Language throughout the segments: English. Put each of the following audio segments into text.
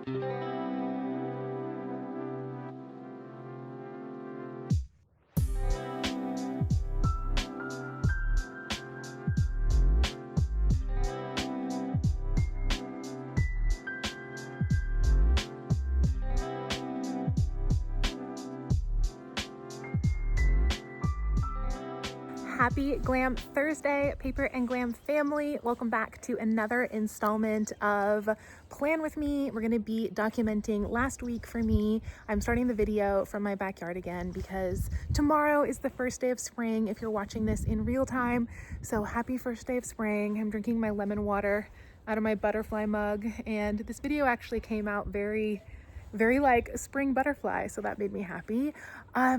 Happy Glam Thursday, Paper and Glam family. Welcome back to another installment of Plan With Me. We're gonna be documenting last week for me. I'm starting the video from my backyard again because tomorrow is the first day of spring if you're watching this in real time. So happy first day of spring. I'm drinking my lemon water out of my butterfly mug, and this video actually came out very like spring butterfly, so that made me happy.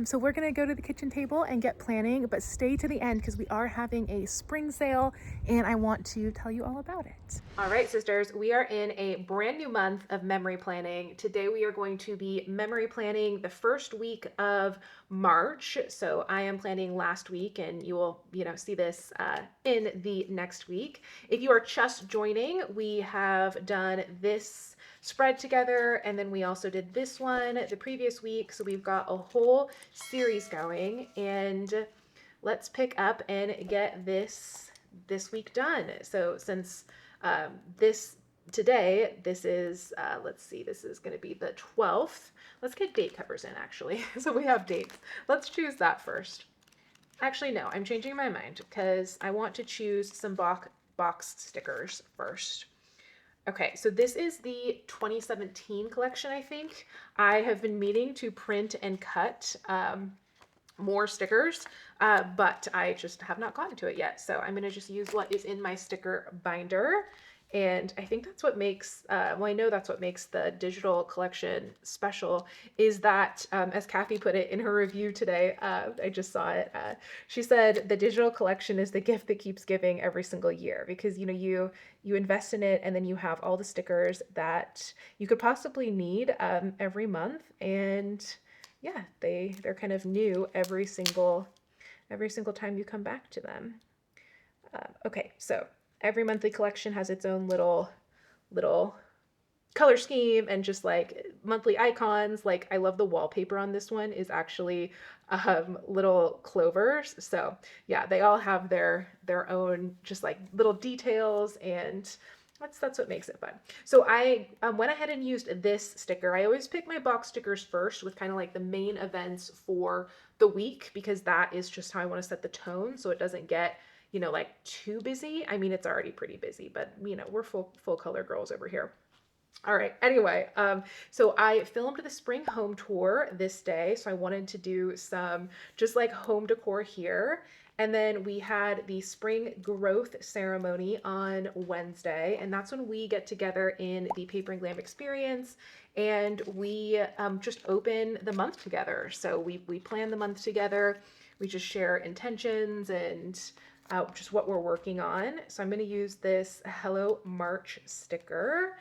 So we're gonna go to the kitchen table and get planning, but stay to the end because we are having a spring sale and I want to tell you all about it. All right, sisters, we are in a brand new month of memory planning. Today we are going to be memory planning the first week of March. So I am planning last week, and you will, see this in the next week. If you are just joining, we have done this spread together, and then we also did this one the previous week, so we've got a whole series going, and let's pick up and get this week done. So since this is let's see, this is going to be the 12th. Let's get date covers in, actually. So we have dates. Let's choose that first. Actually, no, I'm changing my mind because I want to choose some box stickers first. Okay, so this is the 2017 collection, I think. I have been meaning to print and cut more stickers, but I just have not gotten to it yet. So I'm gonna just use what is in my sticker binder. And I think that's what makes, well, I know that's what makes the digital collection special, is that, as Kathy put it in her review today, I just saw it, she said the digital collection is the gift that keeps giving every single year, because, you invest in it and then you have all the stickers that you could possibly need every month. And yeah, they're kind of new every single time you come back to them. Okay, so every monthly collection has its own little color scheme and just like monthly icons. Like, I love the wallpaper on this one is actually little clovers. So yeah, they all have their own just like little details, and that's what makes it fun. So I went ahead and used this sticker. I always pick my box stickers first with kind of like the main events for the week, because that is just how I want to set the tone so it doesn't get like too busy. I mean, it's already pretty busy, but we're full color girls over here. All right. Anyway, so I filmed the spring home tour this day. So I wanted to do some just like home decor here. And then we had the spring growth ceremony on Wednesday. And that's when we get together in the Paper and Glam experience. And we just open the month together. So we plan the month together. We just share intentions and just what we're working on. So I'm going to use this Hello March sticker.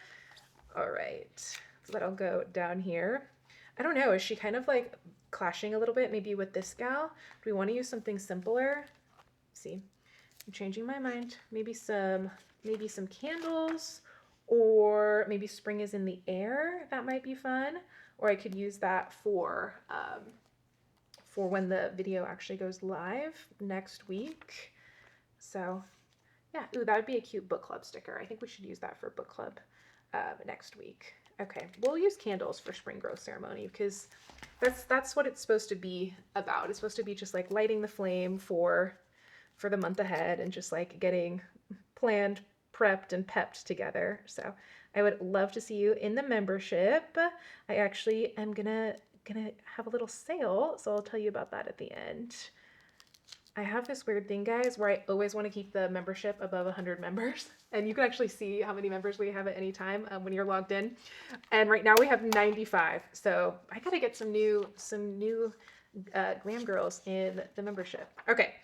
All right, so that'll go down here. I don't know, is she kind of like clashing a little bit maybe with this gal? Do we want to use something simpler? Let's see, I'm changing my mind. Maybe some candles, or maybe spring is in the air. That might be fun. Or I could use that for when the video actually goes live next week. So yeah, ooh, that would be a cute book club sticker. I think we should use that for book club next week. Okay, we'll use candles for spring growth ceremony because that's what it's supposed to be about. It's supposed to be just like lighting the flame for the month ahead and just like getting planned, prepped, and pepped together. So I would love to see you in the membership. I actually am gonna have a little sale, so I'll tell you about that at the end. I have this weird thing, guys, where I always want to keep the membership above 100 members. And you can actually see how many members we have at any time when you're logged in. And right now we have 95. So I got to get some new glam girls in the membership. Okay,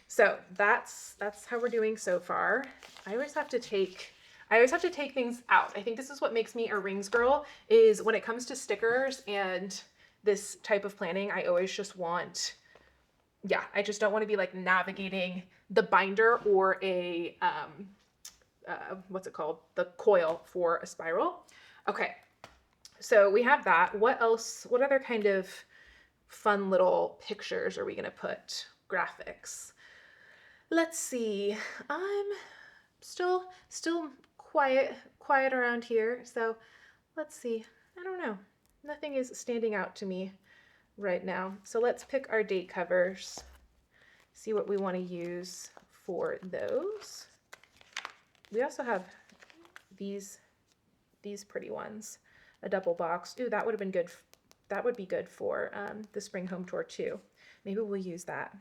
so that's how we're doing so far. I always have to take things out. I think this is what makes me a rings girl, is when it comes to stickers and this type of planning, I always just want, yeah, I just don't want to be like navigating the binder or a, what's it called? The coil for a spiral. Okay. So we have that. What else? What other kind of fun little pictures are we gonna put? Graphics. Let's see. I'm still quiet around here. So let's see. I don't know. Nothing is standing out to me right now. So let's pick our date covers. See what we want to use for those. We also have these pretty ones. A double box. Ooh, that would have been good. That would be good for the spring home tour too. Maybe we'll use that.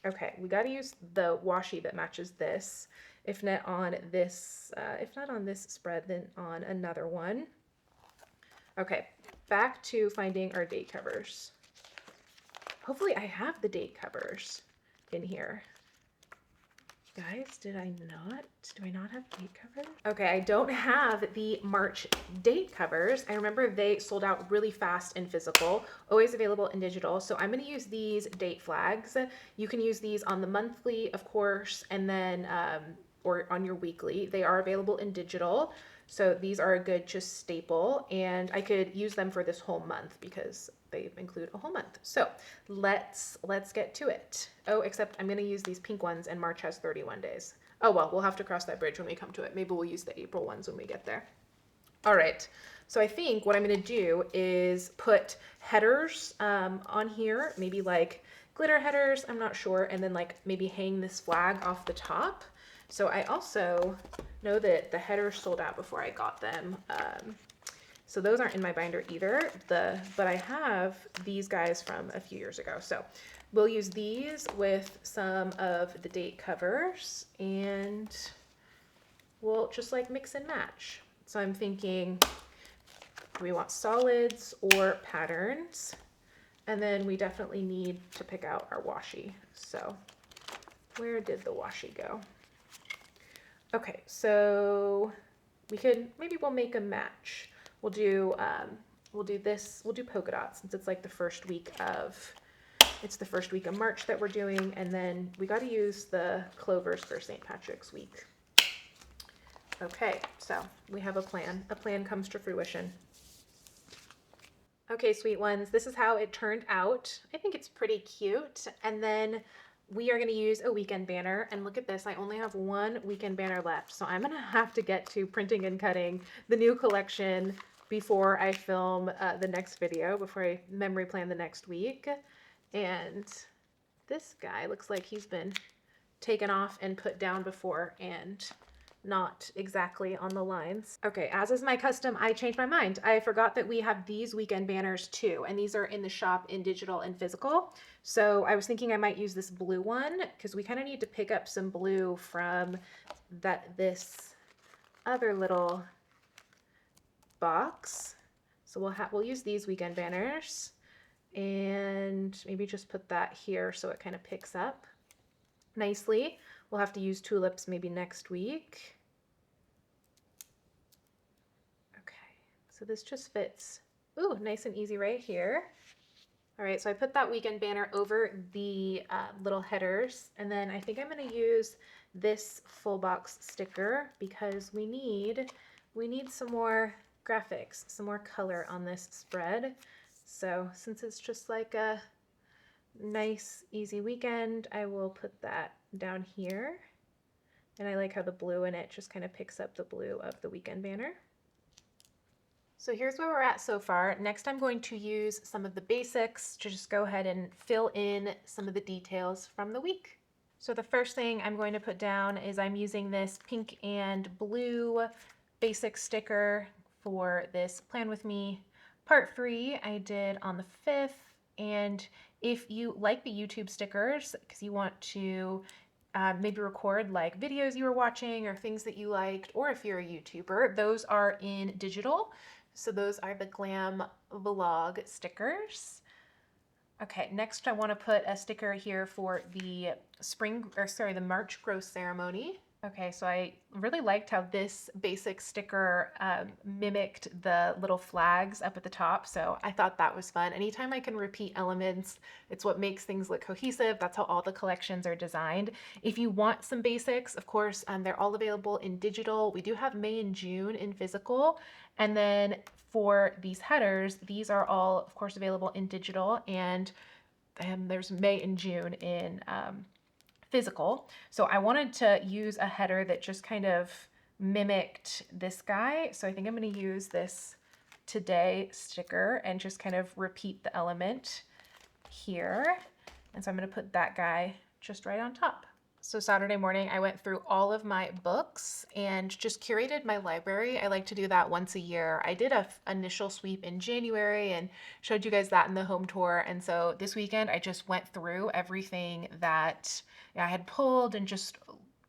Okay, we got to use the washi that matches this. If not on this spread, then on another one. Okay, back to finding our date covers. Hopefully I have the date covers in here. Guys, do I not have date covers? Okay, I don't have the March date covers. I remember they sold out really fast in physical, always available in digital. So I'm gonna use these date flags. You can use these on the monthly, of course, and then, or on your weekly. They are available in digital. So these are a good just staple, and I could use them for this whole month because they include a whole month. So let's get to it. Oh, except I'm gonna use these pink ones and March has 31 days. Oh well, we'll have to cross that bridge when we come to it. Maybe we'll use the April ones when we get there. All right, so I think what I'm gonna do is put headers on here, maybe like glitter headers, I'm not sure, and then like maybe hang this flag off the top. So I also know that the headers sold out before I got them. So those aren't in my binder either, but I have these guys from a few years ago. So we'll use these with some of the date covers and we'll just like mix and match. So I'm thinking we want solids or patterns, and then we definitely need to pick out our washi. So where did the washi go? Okay, so maybe we'll make a match. We'll do polka dots since it's like the first week of March that we're doing, and then we got to use the clovers for St. Patrick's week. Okay, so we have a plan. A plan comes to fruition. Okay, sweet ones, this is how it turned out. I think it's pretty cute. And then we are going to use a weekend banner, and look at this, I only have one weekend banner left, so I'm going to have to get to printing and cutting the new collection before I film the next video, before I memory plan the next week. And this guy looks like he's been taken off and put down before and not exactly on the lines. Okay, as is my custom, I changed my mind. I forgot that we have these weekend banners too, and these are in the shop in digital and physical. So I was thinking I might use this blue one because we kind of need to pick up some blue from this other little box. So we'll use these weekend banners and maybe just put that here so it kind of picks up nicely. We'll have to use tulips maybe next week. So this just fits, ooh, nice and easy right here. All right, so I put that weekend banner over the little headers, and then I think I'm gonna use this full box sticker because we need some more graphics, some more color on this spread. So since it's just like a nice, easy weekend, I will put that down here. And I like how the blue in it just kind of picks up the blue of the weekend banner. So here's where we're at so far. Next, I'm going to use some of the basics to just go ahead and fill in some of the details from the week. So the first thing I'm going to put down is I'm using this pink and blue basic sticker for this Plan With Me Part 3 I did on the 5th. And if you like the YouTube stickers, because you want to maybe record like videos you were watching or things that you liked, or if you're a YouTuber, those are in digital. So those are the Glam vlog stickers. Okay, next I want to put a sticker here for the the March growth ceremony. Okay, so I really liked how this basic sticker mimicked the little flags up at the top. So I thought that was fun. Anytime I can repeat elements, it's what makes things look cohesive. That's how all the collections are designed. If you want some basics, of course, they're all available in digital. We do have May and June in physical. And then for these headers, these are all, of course, available in digital. And there's May and June in physical. So I wanted to use a header that just kind of mimicked this guy. So I think I'm going to use this today sticker and just kind of repeat the element here. And so I'm going to put that guy just right on top. So Saturday morning, I went through all of my books and just curated my library. I like to do that once a year. I did an initial sweep in January and showed you guys that in the home tour. And so this weekend, I just went through everything that I had pulled and just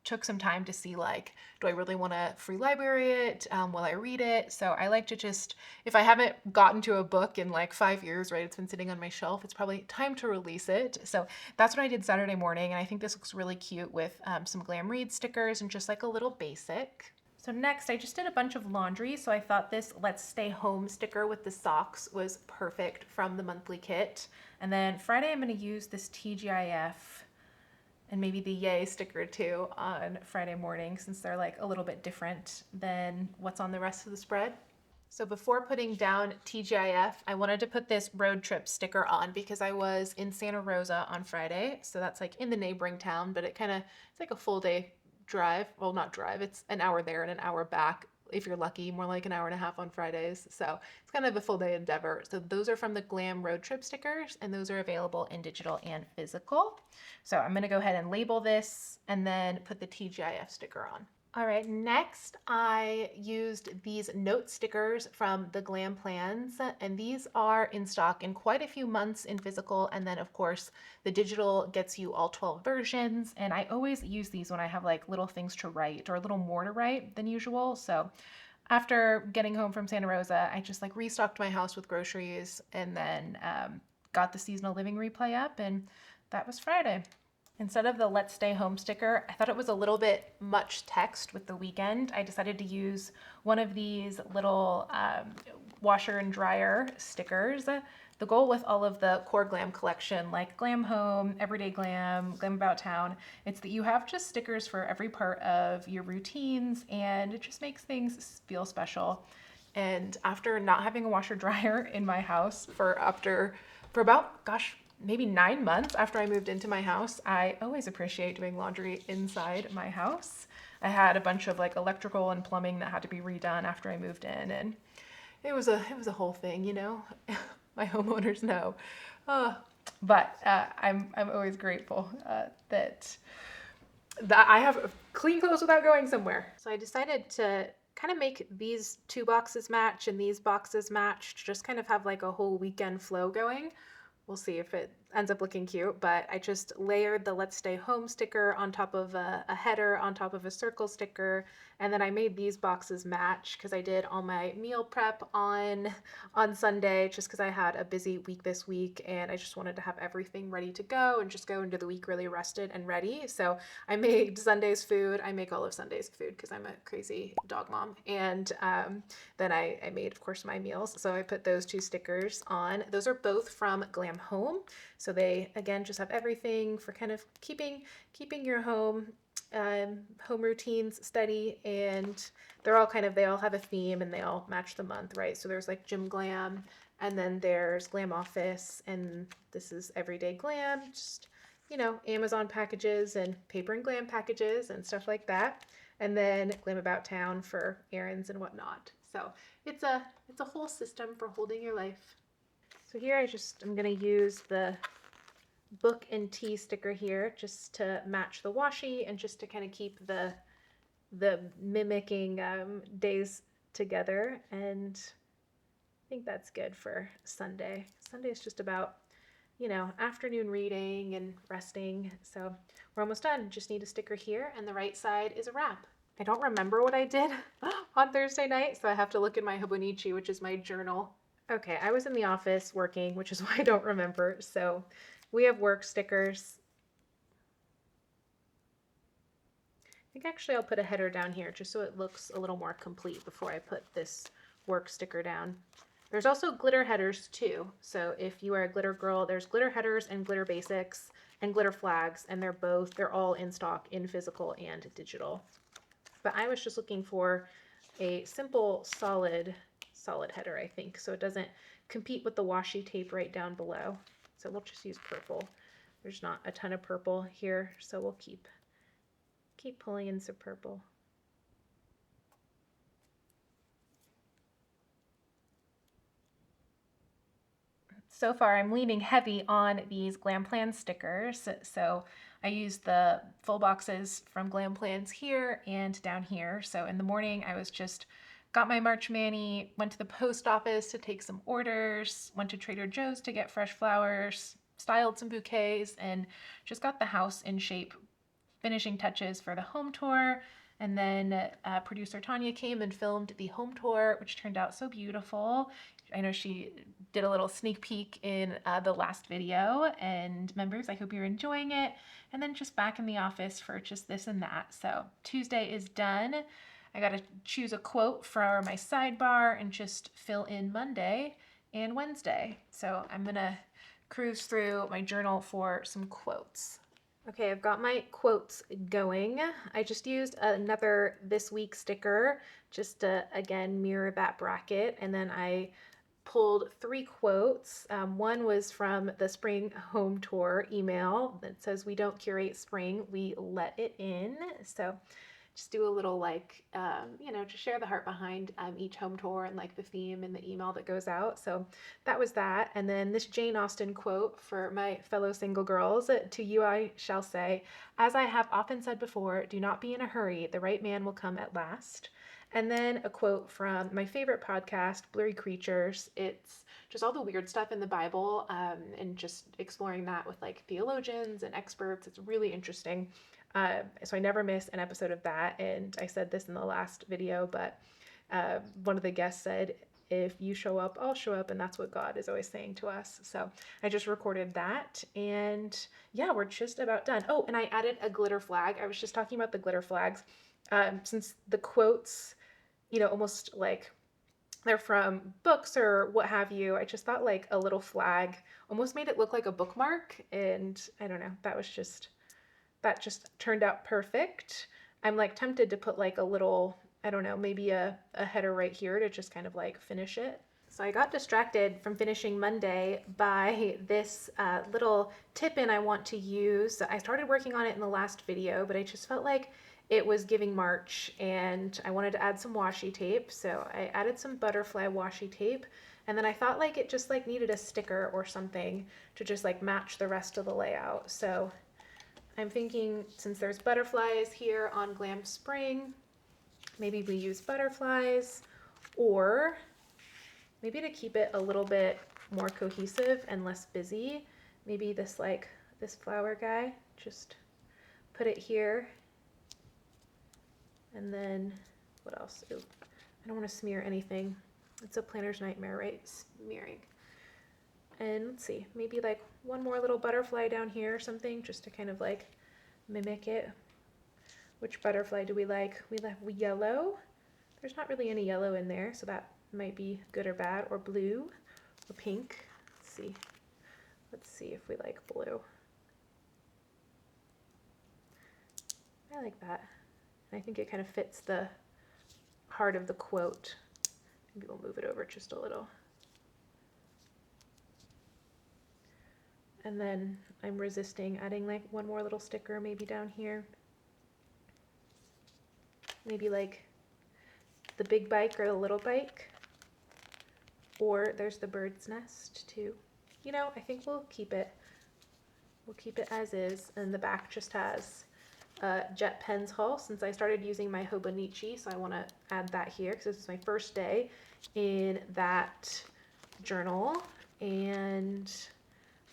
took some time to see, like, do I really want to free library it? Will I read it? So I like to just, if I haven't gotten to a book in like 5 years, right, it's been sitting on my shelf, it's probably time to release it. So that's what I did Saturday morning. And I think this looks really cute with some Glam Read stickers and just like a little basic. So next, I just did a bunch of laundry. So I thought this Let's Stay Home sticker with the socks was perfect from the monthly kit. And then Friday, I'm going to use this TGIF and maybe the Yay sticker too on Friday morning, since they're like a little bit different than what's on the rest of the spread. So before putting down TGIF, I wanted to put this road trip sticker on because I was in Santa Rosa on Friday. So that's like in the neighboring town, but it's like a full day drive. Well, not drive, it's an hour there and an hour back. If you're lucky, more like an hour and a half on Fridays. So it's kind of a full day endeavor. So those are from the Glam road trip stickers, and those are available in digital and physical. So I'm gonna go ahead and label this and then put the TGIF sticker on. All right, next I used these note stickers from the Glam plans, and these are in stock in quite a few months in physical, and then of course the digital gets you all 12 versions, and I always use these when I have like little things to write or a little more to write than usual. So after getting home from Santa Rosa, I just like restocked my house with groceries and then got the seasonal living replay up, and that was Friday. Instead of the Let's Stay Home sticker, I thought it was a little bit much text with the weekend. I decided to use one of these little washer and dryer stickers. The goal with all of the core Glam collection, like Glam Home, Everyday Glam, Glam About Town, it's that you have just stickers for every part of your routines, and it just makes things feel special. And after not having a washer dryer in my house for about, gosh, maybe 9 months after I moved into my house, I always appreciate doing laundry inside my house. I had a bunch of like electrical and plumbing that had to be redone after I moved in, and it was a whole thing, you know. My homeowners know. But I'm always grateful that I have clean clothes without going somewhere. So I decided to kind of make these two boxes match and these boxes match to just kind of have like a whole weekend flow going. We'll see if it ends up looking cute, but I just layered the Let's Stay Home sticker on top of a header, on top of a circle sticker, and then I made these boxes match because I did all my meal prep on Sunday just because I had a busy week this week and I just wanted to have everything ready to go and just go into the week really rested and ready. So I made Sunday's food. I make all of Sunday's food because I'm a crazy dog mom. And then I made, of course, my meals. So I put those two stickers on. Those are both from Glam Home. So they, again, just have everything for kind of keeping your home routines steady, and they all have a theme and they all match the month, right? So there's like Gym Glam, and then there's Glam Office, and this is Everyday Glam, just, you know, Amazon packages and Paper and Glam packages and stuff like that. And then Glam About Town for errands and whatnot. So it's a whole system for holding your life. So here I'm gonna use the book and tea sticker here just to match the washi and just to kind of keep the mimicking days together. And I think that's good for Sunday. Sunday is just about, you know, afternoon reading and resting. So we're almost done. Just need a sticker here, and the right side is a wrap. I don't remember what I did on Thursday night, so I have to look in my Hobonichi, which is my journal. Okay, I was in the office working, which is why I don't remember. So we have work stickers. I think actually I'll put a header down here just so it looks a little more complete before I put this work sticker down. There's also glitter headers too. So if you are a glitter girl, there's glitter headers and glitter basics and glitter flags, and they're all in stock in physical and digital. But I was just looking for a simple solid header, I think, so it doesn't compete with the washi tape right down below. So we'll just use purple. There's not a ton of purple here, so we'll keep pulling in some purple. So far I'm leaning heavy on these Glam Plan stickers. So I used the full boxes from Glam Plans here and down here. So in the morning I was just got my March Mani, went to the post office to take some orders, went to Trader Joe's to get fresh flowers, styled some bouquets, and just got the house in shape, finishing touches for the home tour. And then producer Tanya came and filmed the home tour, which turned out so beautiful. I know she did a little sneak peek in the last video, and members, I hope you're enjoying it. And then just back in the office for just this and that. So Tuesday is done. I got to choose a quote for my sidebar and just fill in Monday and Wednesday. So I'm gonna cruise through my journal for some quotes. Okay, I've got my quotes going. I just used another this week sticker just to, again, mirror that bracket. And then I pulled 3 quotes. One was from the spring home tour email that says, "We don't curate spring, we let it in." So just do a little to share the heart behind each home tour and like the theme and the email that goes out. So that was that. And then this Jane Austen quote for my fellow single girls: "To you I shall say, as I have often said before, do not be in a hurry. The right man will come at last." And then a quote from my favorite podcast, Blurry Creatures. It's just all the weird stuff in the Bible and just exploring that with like theologians and experts. It's really interesting. So I never miss an episode of that. And I said this in the last video, but one of the guests said, "If you show up, I'll show up." And that's what God is always saying to us. So I just recorded that. And yeah, we're just about done. Oh, and I added a glitter flag. I was just talking about the glitter flags. Since the quotes, almost like they're from books or what have you, I just thought like a little flag almost made it look like a bookmark. And I don't know, that just turned out perfect. I'm like tempted to put like a little, I don't know, maybe a header right here to just kind of like finish it. So I got distracted from finishing Monday by this little tip-in I want to use. I started working on it in the last video, but I just felt like it was giving March and I wanted to add some washi tape. So I added some butterfly washi tape, and then I thought like it just like needed a sticker or something to just like match the rest of the layout. So I'm thinking, since there's butterflies here on Glam Spring, maybe we use butterflies, or maybe to keep it a little bit more cohesive and less busy, maybe this flower guy, just put it here. And then what else? Ooh, I don't want to smear anything. It's a planner's nightmare, right? Smearing. And let's see, maybe like one more little butterfly down here or something, just to kind of like mimic it. Which butterfly do we like? We like yellow. There's not really any yellow in there, so that might be good or bad, or blue or pink. Let's see if we like blue. I like that. And I think it kind of fits the heart of the quote. Maybe we'll move it over just a little. And then I'm resisting adding like one more little sticker maybe down here. Maybe like the big bike or the little bike. Or there's the bird's nest too. I think we'll keep it as is. And the back just has Jet Pens haul, since I started using my Hobonichi, so I want to add that here because this is my first day in that journal. And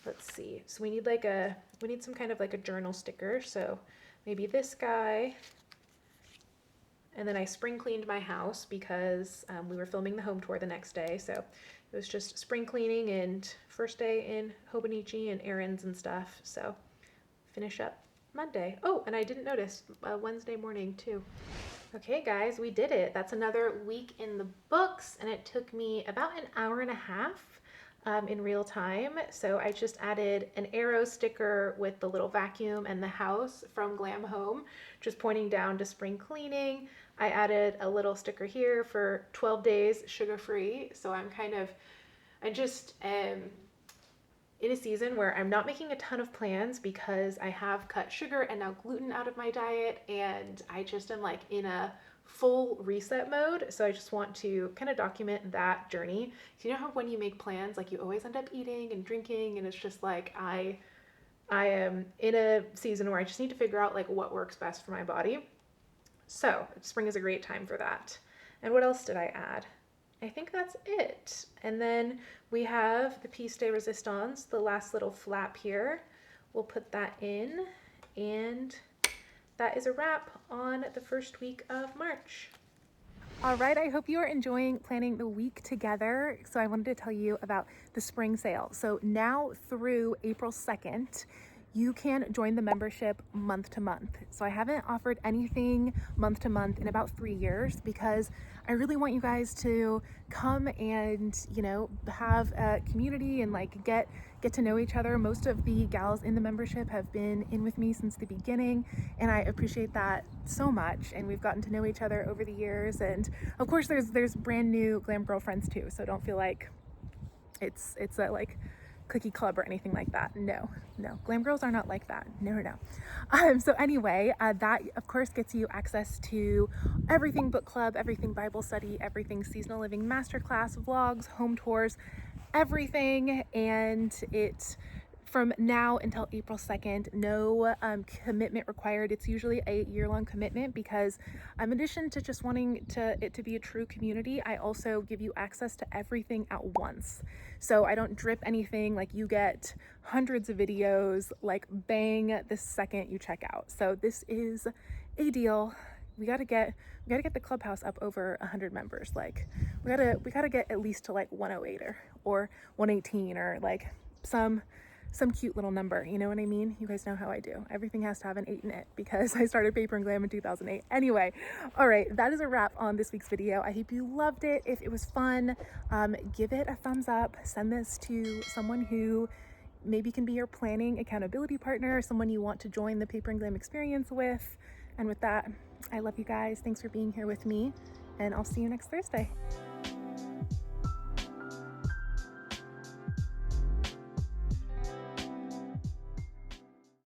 let's see, so we need some kind of like a journal sticker, so maybe this guy. And then I spring cleaned my house because we were filming the home tour the next day, so it was just spring cleaning and first day in Hobonichi and errands and stuff. So finish up Monday. Oh, and I didn't notice Wednesday morning too. Okay guys, we did it. That's another week in the books, and it took me about an hour and a half in real time. So I just added an arrow sticker with the little vacuum and the house from Glam Home, just pointing down to spring cleaning. I added a little sticker here for 12 days sugar-free. So I just am in a season where I'm not making a ton of plans because I have cut sugar and now gluten out of my diet, and I just am like in a full reset mode. So I just want to kind of document that journey. So you know how when you make plans, like you always end up eating and drinking, and it's just like I am in a season where I just need to figure out like what works best for my body. So spring is a great time for that. And what else did I add? I think that's it. And then we have the piece de resistance, the last little flap here. We'll put that in, and that is a wrap on the first week of March. All right, I hope you are enjoying planning the week together. So I wanted to tell you about the spring sale. So now through April 2nd, you can join the membership month to month. So I haven't offered anything month to month in about 3 years because I really want you guys to come and, you know, have a community and like get to know each other. Most of the gals in the membership have been in with me since the beginning, and I appreciate that so much. And we've gotten to know each other over the years. And of course there's brand new Glam girlfriends too. So don't feel like it's a like cookie club or anything like that. No, Glam girls are not like that. No. So anyway, that of course gets you access to everything book club, everything Bible study, everything seasonal living masterclass, vlogs, home tours, everything. And it, from now until April 2nd, no commitment required. It's usually a year-long commitment because in addition to just wanting it to be a true community, I also give you access to everything at once. So I don't drip anything. Like, you get hundreds of videos like bang the second you check out. So this is a deal. We gotta get the clubhouse up over 100 members. Like we gotta get at least to like 108 or 118 or like some cute little number, you know what I mean? You guys know how I do. Everything has to have an 8 in it because I started Paper and Glam in 2008. Anyway, all right, that is a wrap on this week's video. I hope you loved it. If it was fun, give it a thumbs up. Send this to someone who maybe can be your planning accountability partner, someone you want to join the Paper and Glam experience with. And with that, I love you guys. Thanks for being here with me, and I'll see you next Thursday.